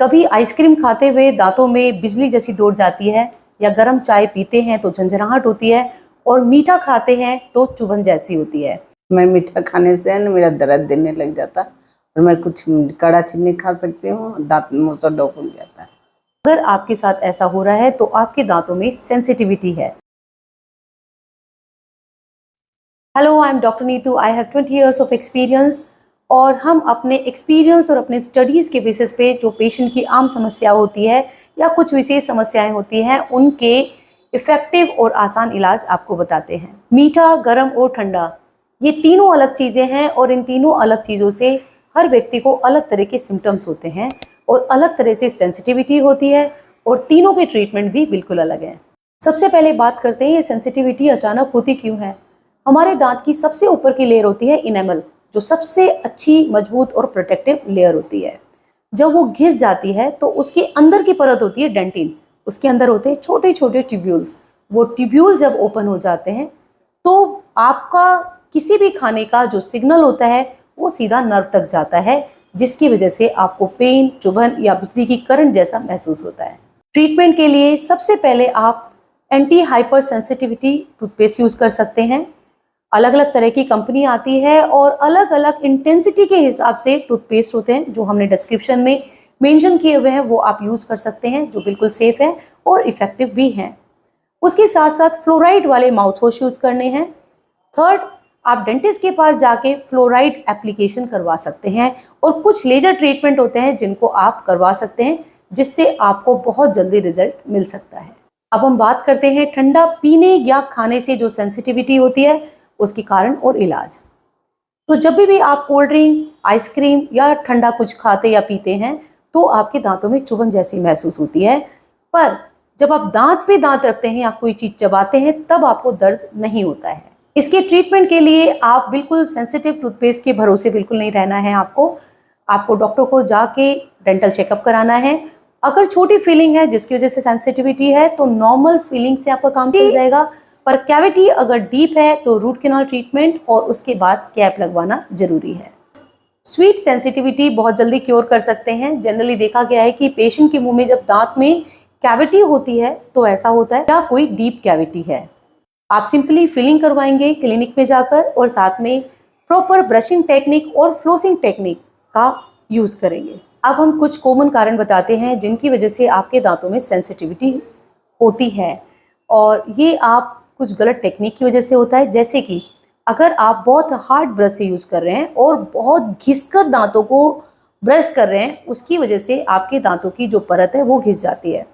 कभी आइसक्रीम खाते हुए दांतों में बिजली जैसी दौड़ जाती है, या गर्म चाय पीते हैं तो झंझनाहट होती है, और मीठा खाते हैं तो चुभन जैसी होती है। मैं मीठा खाने से न मेरा दर्द देने लग जाता, और मैं कुछ कड़ा चीनी खा सकती हूँ, दांत मुंह से खुल जाता है। अगर आपके साथ ऐसा हो रहा है तो आपके दांतों में सेंसिटिविटी है। Hello, I am doctor Neetu. I have 20 years of experience, और हम अपने एक्सपीरियंस और अपने स्टडीज़ के बेसिस पे जो पेशेंट की आम समस्या होती है या कुछ विशेष समस्याएं होती हैं, उनके इफ़ेक्टिव और आसान इलाज आपको बताते हैं। मीठा, गर्म और ठंडा, ये तीनों अलग चीज़ें हैं, और इन तीनों अलग चीज़ों से हर व्यक्ति को अलग तरह के सिम्टम्स होते हैं और अलग तरह से सेंसिटिविटी होती है, और तीनों के ट्रीटमेंट भी बिल्कुल अलग हैं। सबसे पहले बात करते हैं ये सेंसिटिविटी अचानक होती क्यों है। हमारे दांत की सबसे ऊपर की लेयर होती है इनेमल, जो सबसे अच्छी, मजबूत और प्रोटेक्टिव लेयर होती है। जब वो घिस जाती है तो उसके अंदर की परत होती है डेंटिन, उसके अंदर होते हैं छोटे छोटे ट्यूब्यूल्स। वो ट्यूब्यूल जब ओपन हो जाते हैं तो आपका किसी भी खाने का जो सिग्नल होता है वो सीधा नर्व तक जाता है, जिसकी वजह से आपको पेन, चुभन या बिजली की करंट जैसा महसूस होता है। ट्रीटमेंट के लिए सबसे पहले आप anti hyper sensitivity toothpaste use कर सकते हैं। अलग अलग तरह की कंपनी आती है और अलग अलग इंटेंसिटी के हिसाब से टूथपेस्ट होते हैं, जो हमने डिस्क्रिप्शन में मेंशन किए हुए हैं, वो आप यूज़ कर सकते हैं, जो बिल्कुल सेफ है और इफ़ेक्टिव भी हैं। उसके साथ साथ फ्लोराइड वाले माउथ वॉश यूज़ करने हैं। थर्ड, आप डेंटिस्ट के पास जाके फ्लोराइड एप्लीकेशन करवा सकते हैं, और कुछ लेजर ट्रीटमेंट होते हैं जिनको आप करवा सकते हैं, जिससे आपको बहुत जल्दी रिजल्ट मिल सकता है। अब हम बात करते हैं ठंडा पीने या खाने से जो सेंसिटिविटी होती है उसके कारण और इलाज। तो जब भी आप कोल्ड ड्रिंक, आइसक्रीम या ठंडा कुछ खाते या पीते हैं तो आपके दांतों में चुभन जैसी महसूस होती है, पर जब आप दांत पे दांत रखते हैं या कोई चीज़ चबाते हैं तब आपको दर्द नहीं होता है। इसके ट्रीटमेंट के लिए आप बिल्कुल सेंसिटिव टूथपेस्ट के भरोसे बिल्कुल नहीं रहना है। आपको डॉक्टर को जाके डेंटल चेकअप कराना है। अगर छोटी फीलिंग है जिसकी वजह से सेंसिटिविटी है तो नॉर्मल फीलिंग से आपका काम चल जाएगा, पर कैविटी अगर डीप है तो रूट कैनाल ट्रीटमेंट और उसके बाद कैप लगवाना जरूरी है। स्वीट सेंसिटिविटी बहुत जल्दी क्योर कर सकते हैं। जनरली देखा गया है कि पेशेंट के मुंह में जब दांत में कैविटी होती है तो ऐसा होता है या कोई डीप कैविटी है। आप सिंपली फिलिंग करवाएंगे क्लिनिक में जाकर, और साथ में प्रॉपर ब्रशिंग टेक्निक और फ्लोसिंग टेक्निक का यूज़ करेंगे। अब हम कुछ कॉमन कारण बताते हैं जिनकी वजह से आपके दांतों में सेंसिटिविटी होती है, और ये आप कुछ गलत टेक्निक की वजह से होता है। जैसे कि अगर आप बहुत हार्ड ब्रश से यूज़ कर रहे हैं और बहुत घिसकर दांतों को ब्रश कर रहे हैं, उसकी वजह से आपके दांतों की जो परत है वो घिस जाती है।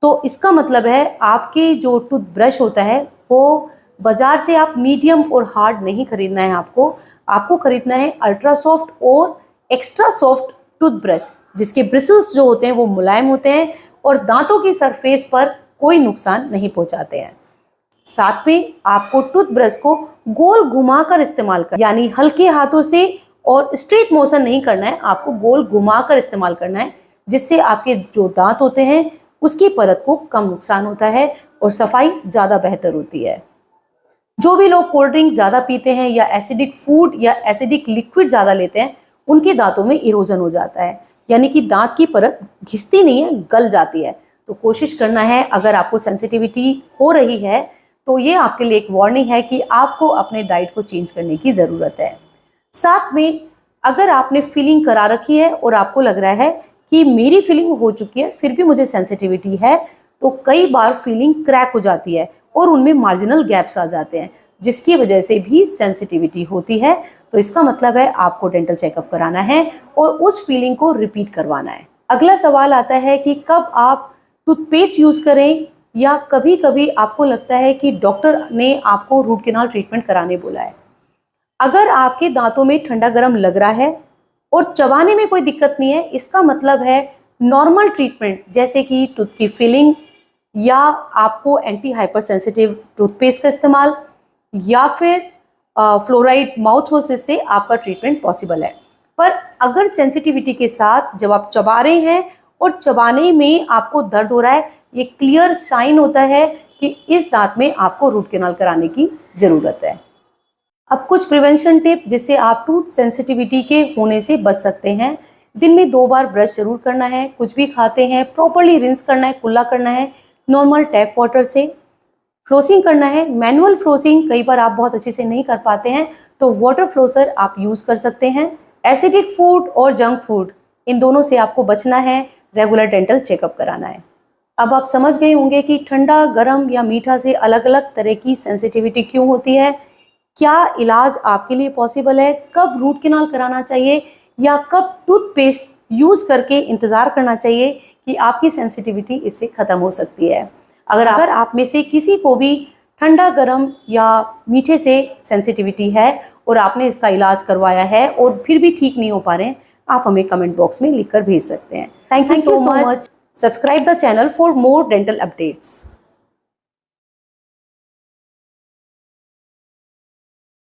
तो इसका मतलब है आपके जो टूथ ब्रश होता है वो बाजार से आप मीडियम और हार्ड नहीं खरीदना है। आपको खरीदना है अल्ट्रा सॉफ्ट और एक्स्ट्रा सॉफ्ट टूथब्रश, जिसके ब्रिसल्स जो होते हैं वो मुलायम होते हैं और दांतों की सरफेस पर कोई नुकसान नहीं पहुंचाते हैं। साथ में आपको टूथब्रश को गोल घुमाकर इस्तेमाल कर, यानी हल्के हाथों से और स्ट्रेट मोशन नहीं करना है, आपको गोल घुमाकर इस्तेमाल करना है, जिससे आपके जो दांत होते हैं उसकी परत को कम नुकसान होता है और सफाई ज़्यादा बेहतर होती है। जो भी लोग कोल्ड ड्रिंक ज़्यादा पीते हैं या एसिडिक फूड या एसिडिक लिक्विड ज़्यादा लेते हैं, उनके दांतों में इरोजन हो जाता है, यानी कि दांत की परत घिसती नहीं है, गल जाती है। तो कोशिश करना है, अगर आपको सेंसिटिविटी हो रही है तो ये आपके लिए एक वार्निंग है कि आपको अपने डाइट को चेंज करने की ज़रूरत है। साथ में अगर आपने फीलिंग करा रखी है और आपको लग रहा है कि मेरी फीलिंग हो चुकी है फिर भी मुझे सेंसिटिविटी है, तो कई बार फीलिंग क्रैक हो जाती है और उनमें मार्जिनल गैप्स आ जाते हैं, जिसकी वजह से भी सेंसिटिविटी होती है। तो इसका मतलब है आपको डेंटल चेकअप कराना है और उस फीलिंग को रिपीट करवाना है। अगला सवाल आता है कि कब आप टूथपेस्ट यूज़ करें, या कभी कभी आपको लगता है कि डॉक्टर ने आपको रूट कैनाल ट्रीटमेंट कराने बोला है। अगर आपके दांतों में ठंडा गर्म लग रहा है और चबाने में कोई दिक्कत नहीं है, इसका मतलब है नॉर्मल ट्रीटमेंट जैसे कि टूथ की फिलिंग, या आपको एंटी हाइपर सेंसिटिव टूथपेस्ट का इस्तेमाल, या फिर फ्लोराइड माउथ वॉश से आपका ट्रीटमेंट पॉसिबल है। पर अगर सेंसिटिविटी के साथ जब आप चबा रहे हैं और चबाने में आपको दर्द हो रहा है, ये क्लियर साइन होता है कि इस दांत में आपको रूट कैनाल कराने की ज़रूरत है। अब कुछ प्रिवेंशन टिप जिससे आप टूथ सेंसिटिविटी के होने से बच सकते हैं। दिन में 2 बार ब्रश जरूर करना है। कुछ भी खाते हैं प्रॉपरली रिंस करना है, कुल्ला करना है नॉर्मल टैप वाटर से। फ्लोसिंग करना है, मैनुअल फ्लोसिंग कई बार आप बहुत अच्छे से नहीं कर पाते हैं तो वाटर फ्लोसर आप यूज़ कर सकते हैं। एसिडिक फूड और जंक फूड इन दोनों से आपको बचना है, रेगुलर डेंटल चेकअप कराना है। अब आप समझ गए होंगे कि ठंडा, गर्म या मीठा से अलग अलग तरह की सेंसिटिविटी क्यों होती है, क्या इलाज आपके लिए पॉसिबल है, कब रूट कैनाल कराना चाहिए या कब टूथपेस्ट यूज़ करके इंतज़ार करना चाहिए कि आपकी सेंसिटिविटी इससे ख़त्म हो सकती है। अगर आप में से किसी को भी ठंडा, गर्म या मीठे से सेंसिटिविटी है और आपने इसका इलाज करवाया है और फिर भी ठीक नहीं हो पा रहे हैं, आप हमें कमेंट बॉक्स में लिखकर भेज सकते हैं। Thank you so much. Subscribe the channel for more dental updates.